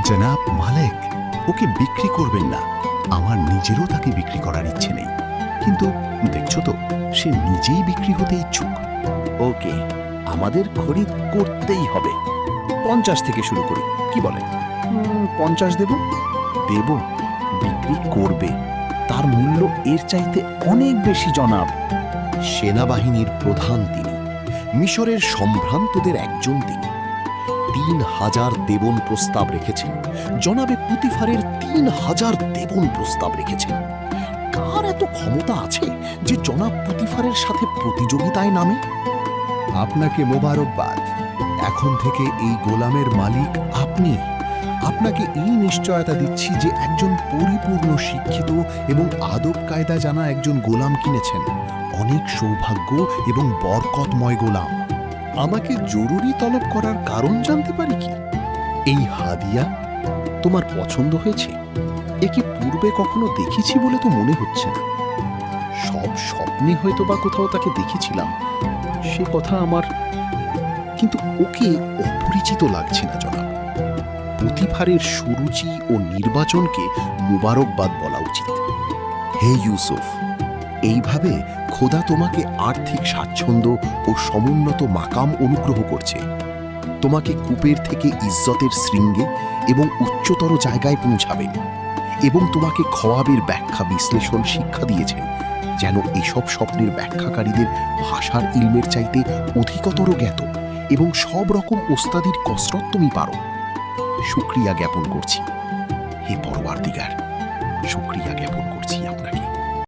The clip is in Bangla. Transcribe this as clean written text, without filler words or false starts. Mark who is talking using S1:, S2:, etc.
S1: জনাব মালেক, ওকে বিক্রি করবেন না। আমার নিজেরও তাকে বিক্রি করার ইচ্ছে নেই, কিন্তু দেখছো তো সে নিজেই বিক্রি হতে ইচ্ছুক।
S2: ওকে, আমাদের খরিদ করতেই হবে। 50 থেকে শুরু করি, কি বলেন?
S3: 50 দেব।
S2: দেব? বিক্রি করবে? তার মূল্য এর চাইতে অনেক বেশি জনাব।
S4: সেনাবাহিনীর প্রধান তিনি, মিশরের সম্ভ্রান্তদের একজন তিনি। 3000 দেবন প্রস্তাব রেখেছেন জনাবে পুতিফারের, 3000 দেবন প্রস্তাব রেখেছেন। কার এত ক্ষমতা আছে যে জনাব পুতিফারের সাথে প্রতিযোগিতায় নামে?
S1: আপনাকে মোবারকবাদ। এখন থেকে এই গোলামের মালিক আপনি। আপনাকে এই নিশ্চয়তা দিচ্ছি যে একজন পরিপূর্ণ শিক্ষিত এবং আদব কায়দা জানা একজন গোলাম কিনেছেন। অনেক সৌভাগ্য এবং বরকতময় গোলাম। আমাকে জরুরি তলব করার কারণ জানতে পারি কি?
S4: এই হাদিয়া তোমার পছন্দ হয়েছে? এ কি পূর্বে কখনো দেখেছি বলে তো মনে হচ্ছে না। সব স্বপ্নে হয়তো বা কোথাও তাকে দেখেছিলাম, সে কথা আমার, কিন্তু ওকে অপরিচিত লাগছে না জনাব। পুতিফারের সুরুচি ও নির্বাচনকে মুবারকবাদ বলা উচিত। হে ইউসুফ, এইভাবে খোদা তোমাকে আর্থিক স্বাচ্ছন্দ্য ও সমুন্নত মাকাম অনুগ্রহ করছে। তোমাকে কূপের থেকে ইজ্জতের শৃঙ্গে এবং উচ্চতর জায়গায় পৌঁছাবেন, এবং তোমাকে খওয়াবের ব্যাখ্যা বিশ্লেষণ শিক্ষা দিয়েছেন, যেন এসব স্বপ্নের ব্যাখ্যাকারীদের ভাষার ইলমের চাইতে অধিকতর জ্ঞাত, এবং সব রকম ওস্তাদির কসরত তুমি পারো। শুকরিয়া জ্ঞাপন করছি হে পরওয়ারদিগার, শুকরিয়া জ্ঞাপন করছি আপনাকে।